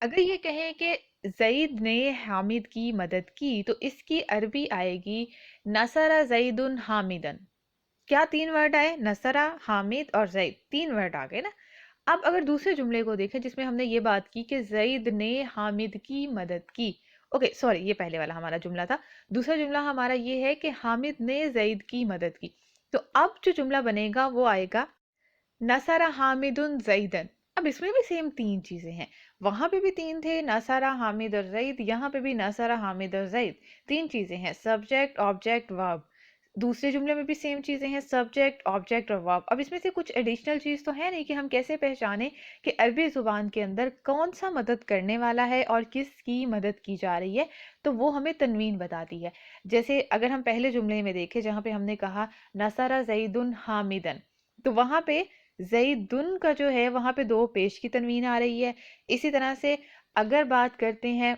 اگر یہ کہیں کہ زید نے حامد کی مدد کی تو اس کی عربی آئے گی نصر زید حامدن. کیا تین ورڈ آئے؟ نصرہ، حامد اور زید، تین ورڈ آ گئے نا. اب اگر دوسرے جملے کو دیکھیں جس میں ہم نے یہ بات کی کہ زید نے حامد کی مدد کی، اوکے سوری یہ پہلے والا ہمارا جملہ تھا. دوسرا جملہ ہمارا یہ ہے کہ حامد نے زید کی مدد کی. تو اب جو جملہ بنے گا وہ آئے گا نصر حامد زیدن. اب اس میں بھی سیم تین چیزیں ہیں، وہاں پہ بھی تین تھے نصر حامد اور زید، یہاں پہ بھی نصر حامد اور زید. تین چیزیں ہیں، سبجیکٹ آبجیکٹ ورب. دوسرے جملے میں بھی سیم چیزیں ہیں، سبجیکٹ آبجیکٹ اور ورب. اب اس میں سے کچھ ایڈیشنل چیز تو ہے نہیں کہ ہم کیسے پہچانیں کہ عربی زبان کے اندر کون سا مدد کرنے والا ہے اور کس کی مدد کی جا رہی ہے. تو وہ ہمیں تنوین بتاتی ہے. جیسے اگر ہم پہلے جملے میں دیکھیں جہاں پہ ہم نے کہا نصر زید حامدن، تو وہاں پہ زیدن کا جو ہے وہاں پہ دو پیش کی تنوین آ رہی ہے. اسی طرح سے اگر بات کرتے ہیں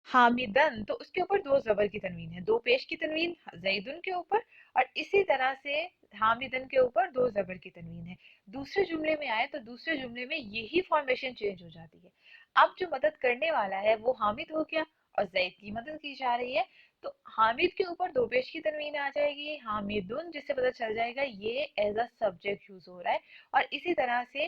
حامدن تو اس کے اوپر دو زبر کی تنوین ہے، دو پیش کی تنوین زیدن کے اوپر، اور اسی طرح سے حامدن کے اوپر دو زبر کی تنوین ہے. دوسرے جملے میں آئے تو دوسرے جملے میں یہی فارمیشن چینج ہو جاتی ہے. اب جو مدد کرنے والا ہے وہ حامد ہو گیا اور زید کی مدد کی جا رہی ہے، تو حامد کے اوپر دو پیش کی تنوین آ جائے گی حامدن، جس سے پتہ چل جائے گا یہ ایز اے سبجیکٹ یوز ہو رہا ہے. اور اسی طرح سے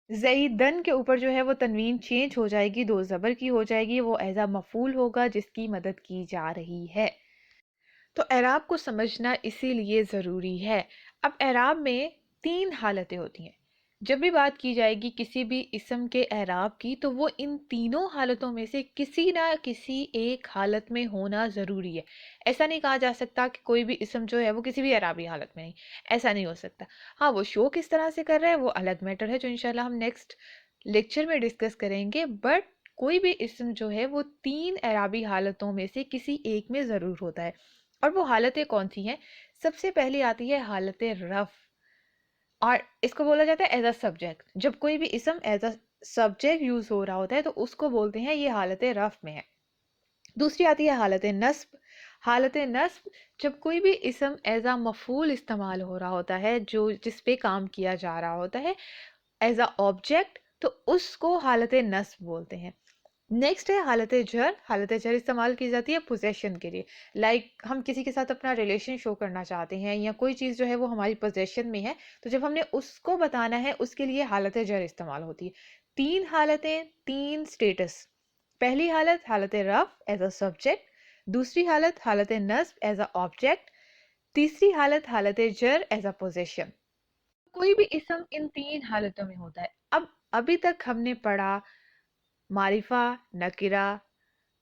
زیدن کے اوپر جو ہے وہ تنوین چینج ہو جائے گی، دو زبر کی ہو جائے گی، وہ ایز اے مفعول ہوگا جس کی مدد کی جا رہی ہے. تو اعراب کو سمجھنا اسی لیے ضروری ہے. اب اعراب میں تین حالتیں ہوتی ہیں. جب بھی بات کی جائے گی کسی بھی اسم کے اعراب کی تو وہ ان تینوں حالتوں میں سے کسی نہ کسی ایک حالت میں ہونا ضروری ہے. ایسا نہیں کہا جا سکتا کہ کوئی بھی اسم جو ہے وہ کسی بھی اعرابی حالت میں نہیں، ایسا نہیں ہو سکتا. ہاں وہ شو کس طرح سے کر رہا ہے وہ الگ میٹر ہے جو انشاءاللہ ہم نیکسٹ لیکچر میں ڈسکس کریں گے. بٹ کوئی بھی اسم جو ہے وہ تین اعرابی حالتوں میں سے کسی ایک میں ضرور ہوتا ہے. اور وہ حالتیں کون سی ہیں؟ سب سے پہلی آتی ہے حالت رف، اور اس کو بولا جاتا ہے ایز اے سبجیکٹ. جب کوئی بھی اسم ایز اے سبجیکٹ یوز ہو رہا ہوتا ہے تو اس کو بولتے ہیں یہ حالت رف میں ہے. دوسری آتی ہے حالت نصب. حالت نصب جب کوئی بھی اسم ایز اے مفعول استعمال ہو رہا ہوتا ہے جو جس پہ کام کیا جا رہا ہوتا ہے ایز اے آبجیکٹ، تو اس کو حالت نصب بولتے ہیں. نیکسٹ ہے حالت جر. حالت جر استعمال کی جاتی ہے پوزیشن کے لیے. ہم کسی کے ساتھ اپنا ریلیشن شو کرنا چاہتے ہیں یا کوئی چیز جو ہے وہ ہماری پوزیشن میں ہے، تو جب ہم نے اس کو بتانا ہے اس کے لیے حالت جر استعمال ہوتی ہے. تین حالتیں، تین سٹیٹس. پہلی حالت حالت رف ایز اے سبجیکٹ، دوسری حالت حالت نصب ایز اے آبجیکٹ، تیسری حالت حالت جر ایز اے پوزیشن. کوئی بھی اسم ان تین حالتوں میں ہوتا ہے. اب ابھی تک ہم نے پڑھا معرفہ، نکرہ،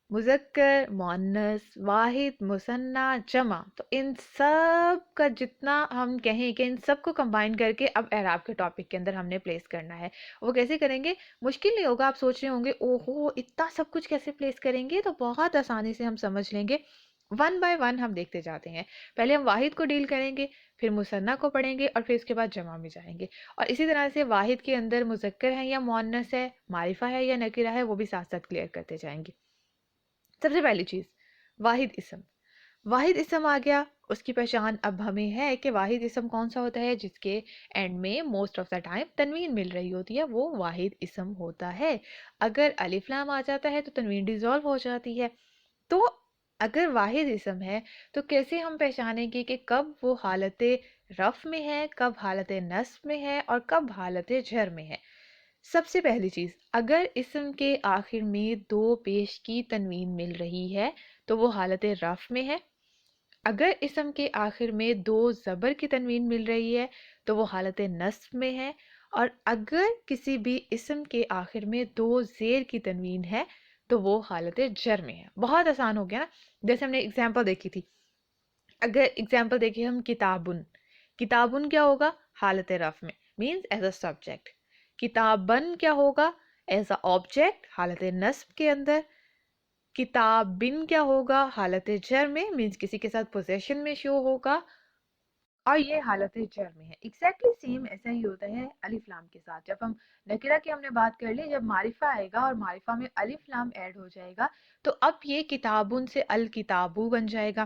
مذکر، مؤنث، واحد، مثنیٰ، جمع. تو ان سب کا جتنا ہم کہیں کہ ان سب کو کمبائن کر کے اب اعراب کے ٹاپک کے اندر ہم نے پلیس کرنا ہے. وہ کیسے کریں گے؟ مشکل نہیں ہوگا. آپ سوچ رہے ہوں گے اوہو اتنا سب کچھ کیسے پلیس کریں گے، تو بہت آسانی سے ہم سمجھ لیں گے. ون بائی ون ہم دیکھتے جاتے ہیں. پہلے ہم واحد کو ڈیل کریں گے، پھر مثنیٰ کو پڑھیں گے، اور پھر اس کے بعد جمع میں جائیں گے. اور اسی طرح سے واحد کے اندر مذکر ہے یا مؤنث ہے، معرفہ ہے یا نکرہ ہے، وہ بھی ساتھ ساتھ کلیئر کرتے جائیں گے. سب سے پہلی چیز واحد اسم. واحد اسم آ گیا. اس کی پہچان اب ہمیں ہے کہ واحد اسم کون سا ہوتا ہے جس کے اینڈ میں موسٹ آف دا ٹائم تنوین مل رہی ہوتی ہے، وہ واحد اسم ہوتا ہے. اگر الف لام آ جاتا ہے تو تنوین ڈیزالو ہو جاتی ہے. تو اگر واحد اسم ہے تو کیسے ہم پہچانیں گے کہ کب وہ حالت رف میں ہے، کب حالت نصب میں ہے، اور کب حالت جر میں ہے؟ سب سے پہلی چیز، اگر اسم کے آخر میں دو پیش کی تنوین مل رہی ہے تو وہ حالت رف میں ہے. اگر اسم کے آخر میں دو زبر کی تنوین مل رہی ہے تو وہ حالت نصب میں ہے. اور اگر کسی بھی اسم کے آخر میں دو زیر کی تنوین ہے تو وہ حالت جر میں ہے. بہت آسان ہو گیا نا. جیسے ہم نے اگزامپل دیکھی تھی، اگر اگزامپل دیکھیں ہم کتابن، کتابن کیا ہوگا؟ حالت رف میں، مینز ایز اے سبجیکٹ. کتابن کیا ہوگا؟ ایز اے آبجیکٹ حالت نصب کے اندر. کتابن کیا ہوگا؟ حالت جر میں، مینز کسی کے ساتھ پوزیشن میں شو ہوگا، اور یہ حالت جر میں ہے. ایگزیکٹلی سیم ایسا ہی ہوتا ہے الف لام کے ساتھ. جب ہم نکرہ کی ہم نے بات کر لی، جب معرفہ آئے گا اور معرفہ میں الف لام ایڈ ہو جائے گا تو اب یہ کتابن سے الکتابو بن جائے گا.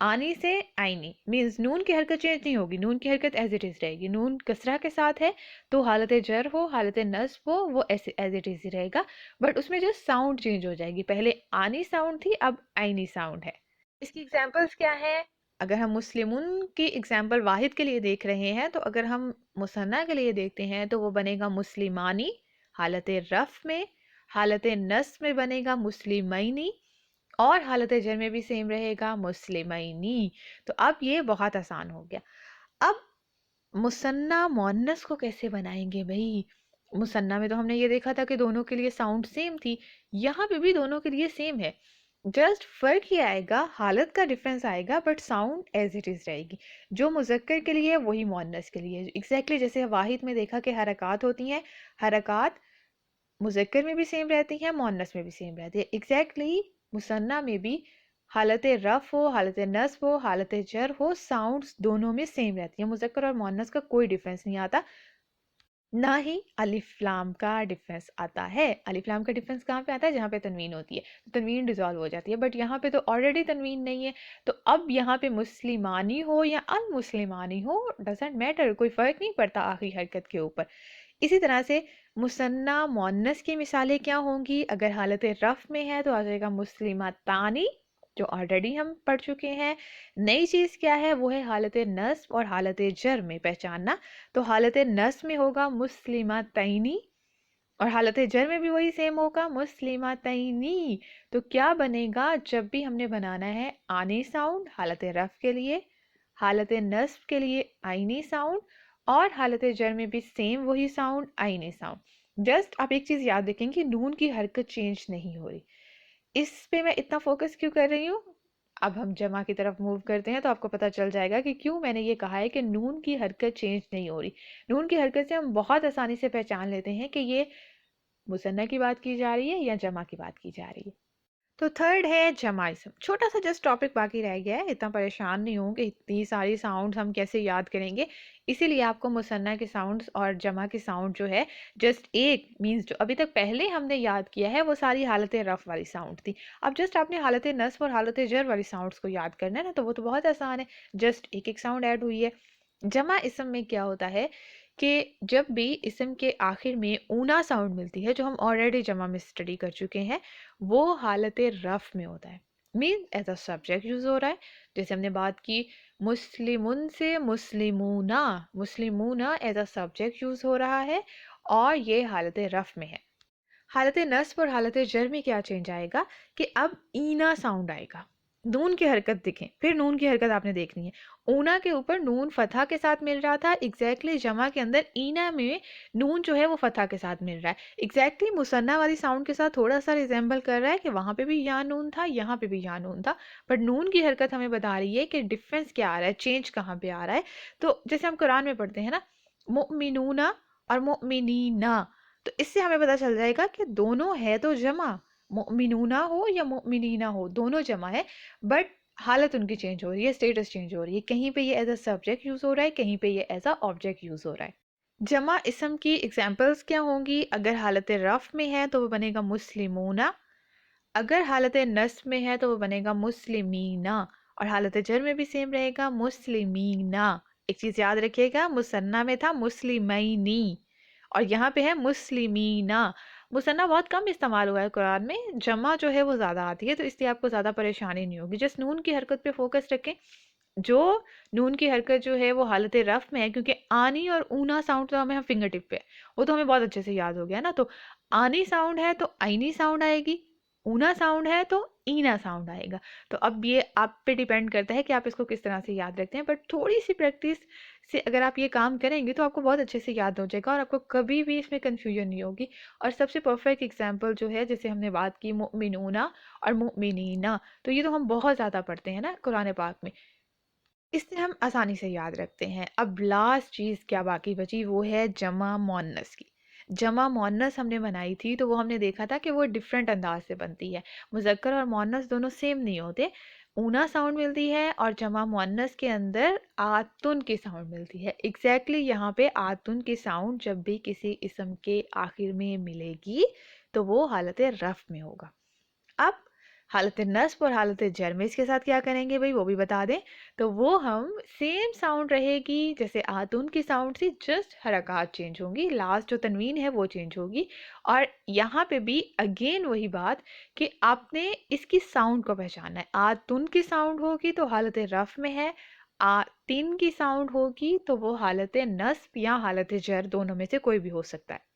آنی سے آئینی مینز نون کی حرکت چینج نہیں ہوگی، نون کی حرکت ایز اٹ از رہے گی. نون کسرہ کے ساتھ ہے تو حالت جر ہو حالت نصب ہو وہ ایز اٹ از ہی رہے گا، بٹ اس میں جو ساؤنڈ چینج ہو جائے گی. پہلے آنی ساؤنڈ تھی، اب آئینی ساؤنڈ ہے. اس کی ایگزامپلس کیا ہے؟ اگر ہم مسلمون کی ایگزامپل واحد کے لیے دیکھ رہے ہیں تو اگر ہم مثنیٰ کے لیے دیکھتے ہیں تو وہ بنے گا مسلمانی حالت رفع میں، حالت نصب میں بنے گا مسلمینی، اور حالت جر میں بھی سیم رہے گا مسلمینی. تو اب یہ بہت آسان ہو گیا. اب مثنیٰ مؤنث کو کیسے بنائیں گے بھئی؟ مثنیٰ میں تو ہم نے یہ دیکھا تھا کہ دونوں کے لیے ساؤنڈ سیم تھی، یہاں پہ بھی دونوں کے لیے سیم ہے، جسٹ فرق یہ آئے گا، حالت کا ڈفرینس آئے گا، but sound as it is رہے گی. جو مذکر کے لیے وہی مؤنث کے لیے. ایگزیکٹلی جیسے واحد میں دیکھا کہ حرکات ہوتی ہیں، حرکات مذکر میں بھی سیم رہتی ہیں، مؤنث میں بھی سیم رہتی ہے. ایگزیکٹلی مثنیٰ میں بھی حالت رفع ہو حالت نصب ہو حالت جر ہو ساؤنڈز دونوں میں سیم رہتی ہیں. مذکر اور مؤنث کا کوئی ڈفرینس نہیں آتا، نہ ہی الف لام کا ڈفرینس آتا ہے. الف لام کا ڈفرینس کہاں پہ آتا ہے؟ جہاں پہ تنوین ہوتی ہے، تنوین ڈیزالو ہو جاتی ہے، بٹ یہاں پہ تو آلریڈی تنوین نہیں ہے. تو اب یہاں پہ مسلمانی ہو یا المسلمانی ہو ڈزنٹ میٹر، کوئی فرق نہیں پڑتا آخری حرکت کے اوپر. اسی طرح سے مثنیٰ مؤنث کی مثالیں کیا ہوں گی؟ اگر حالت رفع میں ہے تو آ جائے گا مسلمتانی، جو آلریڈی ہم پڑھ چکے ہیں. نئی چیز کیا ہے؟ وہ ہے حالت نصب اور حالت جر میں پہچاننا. تو حالت نصب میں ہوگا مسلمتینی اور حالت جر میں بھی وہی سیم ہوگا مسلمتینی. تو کیا بنے گا؟ جب بھی ہم نے بنانا ہے آنی ساؤنڈ حالت رفع کے لیے، حالت نصب کے لیے آئینی ساؤنڈ، اور حالت جر میں بھی سیم وہی ساؤنڈ آئینی ساؤنڈ. جسٹ آپ ایک چیز یاد رکھیں کہ نون کی حرکت چینج نہیں ہو رہی. اس پہ میں اتنا فوکس کیوں کر رہی ہوں؟ اب ہم جمع کی طرف موو کرتے ہیں تو آپ کو پتہ چل جائے گا کہ کیوں میں نے یہ کہا ہے کہ نون کی حرکت چینج نہیں ہو رہی. نون کی حرکت سے ہم بہت آسانی سے پہچان لیتے ہیں کہ یہ مثنیٰ کی بات کی جا رہی ہے یا جمع کی بات کی جا رہی ہے. تو تھرڈ ہے جمع اسم. چھوٹا سا جسٹ ٹاپک باقی رہ گیا ہے، اتنا پریشان نہیں ہوں کہ اتنی ساری ساؤنڈز ہم کیسے یاد کریں گے. اسی لیے آپ کو مثنیٰ کے ساؤنڈز اور جمع کے ساؤنڈ جو ہے جسٹ ایک مینز جو ابھی تک پہلے ہم نے یاد کیا ہے وہ ساری حالت رفع والی ساؤنڈ تھی. اب جسٹ آپ نے حالت نصب اور حالت جر والی ساؤنڈز کو یاد کرنا ہے نا، تو وہ تو بہت آسان ہے، جسٹ ایک ایک ساؤنڈ ایڈ ہوئی ہے. جمع اسم میں کیا ہوتا ہے کہ جب بھی اسم کے آخر میں اونا ساؤنڈ ملتی ہے، جو ہم آلریڈی جمع میں اسٹڈی کر چکے ہیں، وہ حالت رفع میں ہوتا ہے. مین ایز اے سبجیکٹ یوز ہو رہا ہے. جیسے ہم نے بات کی مسلمن سے مسلمونا، مسلمونا ایز اے سبجیکٹ یوز ہو رہا ہے اور یہ حالت رفع میں ہے. حالت نصب اور حالت جر میں کیا چینج آئے گا کہ اب اینا ساؤنڈ آئے گا. نون کی حرکت دیکھیں، پھر نون کی حرکت آپ نے دیکھنی ہے. اونا کے اوپر نون فتح کے ساتھ مل رہا تھا، ایگزیکٹلی جمع کے اندر اینا میں نون جو ہے وہ فتح کے ساتھ مل رہا ہے. ایگزیکٹلی مثنیٰ والی ساؤنڈ کے ساتھ تھوڑا سا ریزیمبل کر رہا ہے کہ وہاں پہ بھی یا نون تھا یہاں پہ بھی یا نون تھا، بٹ نون کی حرکت ہمیں بتا رہی ہے کہ ڈفرینس کیا آ رہا ہے، چینج کہاں پہ آ رہا ہے. تو جیسے ہم قرآن میں پڑھتے ہیں نا مؤمنون اور مؤمنین، تو اس سے ہمیں پتہ چل جائے گا کہ دونوں ہے تو جمع، مؤمنون ہو یا مؤمنین ہو دونوں جمع ہے، بٹ حالت ان کی چینج ہو رہی ہے، اسٹیٹس چینج ہو رہی ہے. کہیں پہ یہ ایز اے سبجیکٹ یوز ہو رہا ہے، کہیں پہ یہ ایز اے آبجیکٹ یوز ہو رہا ہے. جمع اسم کی ایگزامپلس کیا ہوں گی؟ اگر حالت رفع میں ہے تو وہ بنے گا مسلمون، اگر حالت نصب میں ہے تو وہ بنے گا مسلمین، اور حالت جر میں بھی سیم رہے گا مسلمین. ایک چیز یاد رکھیے گا، مثنیٰ میں تھا مسلمینی اور یہاں پہ ہے مسلمینا. مثنیٰ بہت کم استعمال ہوا ہے قرآن میں، جمع جو ہے وہ زیادہ آتی ہے، تو اس لیے آپ کو زیادہ پریشانی نہیں ہوگی. جس نون کی حرکت پہ فوکس رکھیں، جو نون کی حرکت جو ہے وہ حالت رفع میں ہے، کیونکہ آنی اور اونا ساؤنڈ تو ہمیں فنگر ٹپ پہ وہ تو ہمیں بہت اچھے سے یاد ہو گیا نا. تو آنی ساؤنڈ ہے تو آئینی ساؤنڈ آئے گی، اونا ساؤنڈ ہے تو اینا ساؤنڈ آئے گا. تو اب یہ آپ پہ ڈیپینڈ کرتا ہے کہ آپ اس کو کس طرح سے یاد رکھتے ہیں، بٹ تھوڑی سی پریکٹس سے اگر آپ یہ کام کریں گے تو آپ کو بہت اچھے سے یاد ہو جائے گا اور آپ کو کبھی بھی اس میں کنفیوژن نہیں ہوگی. اور سب سے پرفیکٹ ایگزامپل جو ہے جیسے ہم نے بات کی مؤمنون اور مؤمنین، تو یہ تو ہم بہت زیادہ پڑھتے ہیں نا قرآن پاک میں، اس سے ہم آسانی سے یاد رکھتے ہیں. اب لاسٹ چیز کیا باقی بچی؟ وہ ہے جمع مؤنث کی. جمع مؤنث ہم نے بنائی تھی تو وہ ہم نے دیکھا تھا کہ وہ ڈفرینٹ انداز سے بنتی ہے. مذکر اور مؤنث دونوں سیم نہیں ہوتے، اونا ساؤنڈ ملتی ہے اور جمع مؤنث کے اندر آتن کی ساؤنڈ ملتی ہے. ایگزیکٹلی یہاں پہ آتن کی ساؤنڈ جب بھی کسی اسم کے آخر میں ملے گی تو وہ حالت رفع میں ہوگا. اب حالت نصب اور حالت جر میں اس کے ساتھ کیا کریں گے بھائی وہ بھی بتا دیں. تو وہ ہم سیم ساؤنڈ رہے گی جیسے آتون کی ساؤنڈ تھی, جسٹ حرکات چینج ہوں گی, لاسٹ جو تنوین ہے وہ چینج ہوگی. اور یہاں پہ بھی اگین وہی بات کہ آپ نے اس کی ساؤنڈ کو پہچاننا ہے. آتون کی ساؤنڈ ہوگی تو حالت رفع میں ہے, آتین کی ساؤنڈ ہوگی تو وہ حالت نصب یا حالت جر دونوں میں سے کوئی بھی ہو سکتا ہے.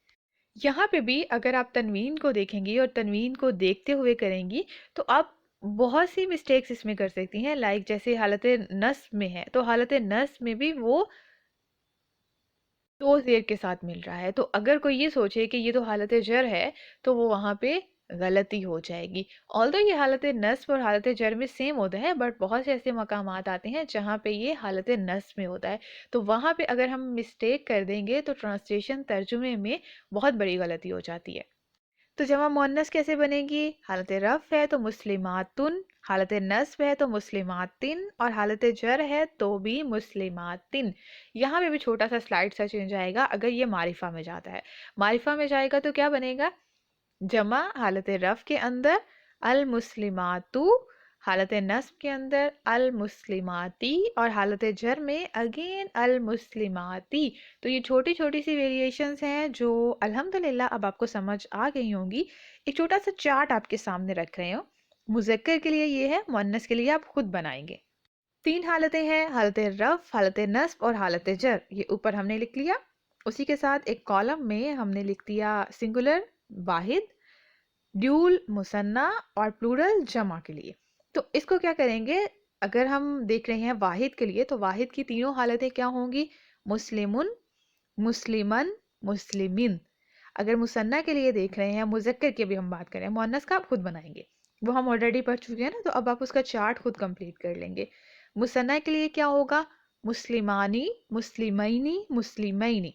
یہاں پہ بھی اگر آپ تنوین کو دیکھیں گی اور تنوین کو دیکھتے ہوئے کریں گی تو آپ بہت سی مسٹیکس اس میں کر سکتی ہیں. لائک جیسے حالت نصب میں ہے تو حالت نصب میں بھی وہ دو زیر کے ساتھ مل رہا ہے, تو اگر کوئی یہ سوچے کہ یہ تو حالت جر ہے تو وہ وہاں پہ غلطی ہو جائے گی. although یہ حالت نصب اور حالت جر میں سیم ہوتا ہے, بٹ بہت سے ایسے مقامات آتے ہیں جہاں پہ یہ حالت نصب میں ہوتا ہے, تو وہاں پہ اگر ہم مسٹیک کر دیں گے تو ٹرانسلیشن ترجمے میں بہت بڑی غلطی ہو جاتی ہے. تو جمع مؤنث کیسے بنے گی؟ حالت رفع ہے تو مسلماتن, حالت نصب ہے تو مسلماتن, اور حالت جر ہے تو بھی مسلماتن. یہاں پہ بھی چھوٹا سا سلائڈ سا چینج آئے گا. اگر یہ معرفہ میں جاتا ہے, معرفہ میں جائے گا تو کیا بنے گا؟ جمع حالت رفع کے اندر المسلماتو, حالت نصب کے اندر المسلماتی, اور حالت جر میں اگین المسلماتی. تو یہ چھوٹی چھوٹی سی ویریشنز ہیں جو الحمدللہ اب آپ کو سمجھ آ گئی ہوں گی. ایک چھوٹا سا چارٹ آپ کے سامنے رکھ رہے ہوں, مذکر کے لیے یہ ہے, مؤنث کے لیے آپ خود بنائیں گے. 3 حالتیں ہیں, حالت رفع, حالت نصب اور حالت جر. یہ اوپر ہم نے لکھ لیا. اسی کے ساتھ ایک کالم میں ہم نے لکھ دیا سنگولر واحد, ڈیول مثنیٰ, اور پلورل جمع کے لیے. تو اس کو کیا کریں گے؟ اگر ہم دیکھ رہے ہیں واحد کے لیے تو واحد کی تینوں حالتیں کیا ہوں گی؟ مسلمن, مسلمن, مسلمین. اگر مثنیٰ کے لیے دیکھ رہے ہیں, مذکر کی بھی ہم بات کریں, مؤنث کا آپ خود بنائیں گے, وہ ہم آلریڈی پڑھ چکے ہیں نا, تو اب آپ اس کا چارٹ خود کمپلیٹ کر لیں گے. مثنیٰ کے لیے کیا ہوگا؟ مسلمانی, مسلمینی, مسلمینی.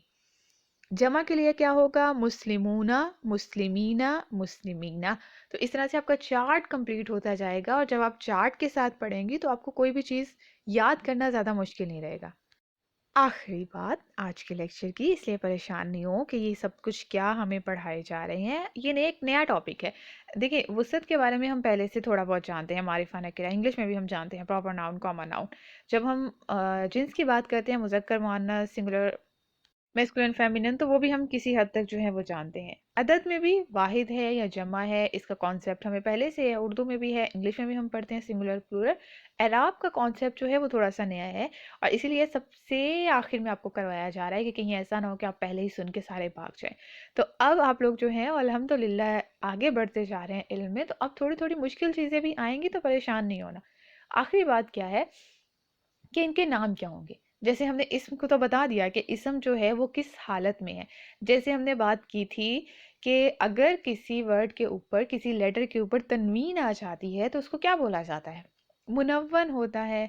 جمع کے لیے کیا ہوگا؟ مسلمونہ, مسلمینہ, مسلمینہ. تو اس طرح سے آپ کا چارٹ کمپلیٹ ہوتا جائے گا, اور جب آپ چارٹ کے ساتھ پڑھیں گی تو آپ کو کوئی بھی چیز یاد کرنا زیادہ مشکل نہیں رہے گا. آخری بات آج کے لیکچر کی, اس لیے پریشان نہیں ہو کہ یہ سب کچھ کیا ہمیں پڑھائے جا رہے ہیں. یہ ایک نیا ٹاپک ہے. دیکھیں, وسعت کے بارے میں ہم پہلے سے تھوڑا بہت جانتے ہیں, معرفہ نکرہ انگلش میں بھی ہم جانتے ہیں, پراپر ناؤن, کامن ناؤن. جب ہم جنس کی بات کرتے ہیں, مذکر, مؤنث, سنگولر, میسکولن, فیمینن, تو وہ بھی ہم کسی حد تک جو ہے وہ جانتے ہیں. عدد میں بھی واحد ہے یا جمع ہے, اس کا کانسیپٹ ہمیں پہلے سے ہے, اردو میں بھی ہے, انگلش میں بھی ہم پڑھتے ہیں سنگولر, پلورل. اعراب کا کانسیپٹ جو ہے وہ تھوڑا سا نیا ہے, اور اسی لیے سب سے آخر میں آپ کو کروایا جا رہا ہے کہ کہیں ایسا نہ ہو کہ آپ پہلے ہی سن کے سارے بھاگ جائیں. تو اب آپ لوگ جو ہیں الحمدللہ آگے بڑھتے جا رہے ہیں علم میں, تو اب تھوڑی تھوڑی مشکل چیزیں بھی آئیں گی, تو پریشان نہیں ہونا. آخری بات کیا ہے کہ ان کے نام کیا ہوں گے. جیسے ہم نے اسم کو تو بتا دیا کہ اسم جو ہے وہ کس حالت میں ہے. جیسے ہم نے بات کی تھی کہ اگر کسی ورڈ کے اوپر, کسی لیٹر کے اوپر تنوین آ جاتی ہے تو اس کو کیا بولا جاتا ہے؟ منون ہوتا ہے.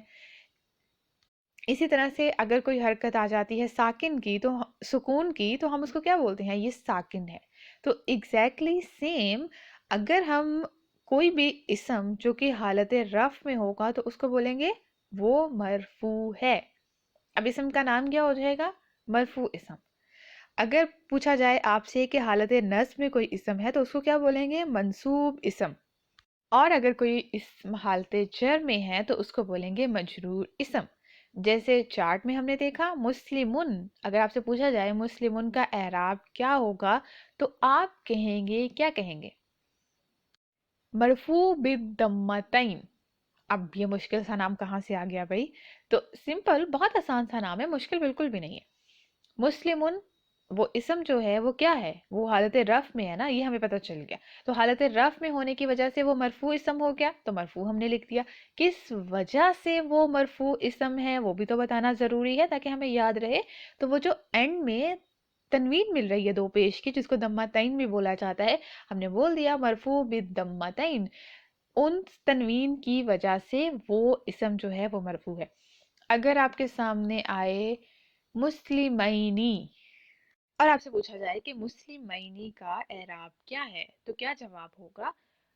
اسی طرح سے اگر کوئی حرکت آ جاتی ہے ساکن کی, تو سکون کی, تو ہم اس کو کیا بولتے ہیں؟ یہ ساکن ہے. تو ایگزیکٹلی سیم, اگر ہم کوئی بھی اسم جو کہ حالت رفع میں ہوگا تو اس کو بولیں گے وہ مرفوع ہے. اب اسم کا نام کیا ہو جائے گا؟ مرفوع اسم. اگر پوچھا جائے آپ سے کہ حالت نصب میں کوئی اسم ہے تو اس کو کیا بولیں گے؟ منصوب اسم. اور اگر کوئی اسم حالت جر میں ہے تو اس کو بولیں گے مجرور اسم. جیسے چارٹ میں ہم نے دیکھا مسلمن, اگر آپ سے پوچھا جائے مسلمن کا اعراب کیا ہوگا تو آپ کہیں گے, کیا کہیں گے؟ مرفوع بالضمتین. اب یہ مشکل سا نام کہاں سے آ گیا بھائی؟ تو سمپل, بہت آسان سا نام ہے, مشکل بالکل بھی نہیں ہے. مسلمن وہ اسم جو ہے وہ کیا ہے؟ وہ حالت رفع میں ہے نا, یہ ہمیں پتہ چل گیا. تو حالت رفع میں ہونے کی وجہ سے وہ مرفوع اسم ہو گیا, تو مرفوع ہم نے لکھ دیا. کس وجہ سے وہ مرفوع اسم ہے وہ بھی تو بتانا ضروری ہے تاکہ ہمیں یاد رہے. تو وہ جو اینڈ میں تنوین مل رہی ہے دو پیش کی, جس کو دمتین بھی بولا جاتا ہے, ہم نے بول دیا مرفوع بالدمتین. ان تنوین کی وجہ سے وہ اسم جو ہے وہ مرفوع ہے. اگر آپ کے سامنے آئے مسلمینی اور آپ سے پوچھا جائے کہ مسلمینی کا اعراب کیا ہے, تو کیا جواب ہوگا؟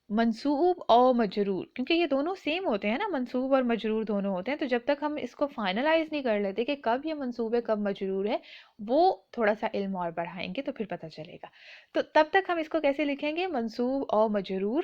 منصوب اور مجرور, کیونکہ یہ دونوں سیم ہوتے ہیں نا, منصوب اور مجرور دونوں ہوتے ہیں. تو جب تک ہم اس کو فائنلائز نہیں کر لیتے کہ کب یہ منصوب ہے کب مجرور ہے, وہ تھوڑا سا علم اور بڑھائیں گے تو پھر پتہ چلے گا. تو تب تک ہم اس کو کیسے لکھیں گے؟ منصوب اور مجرور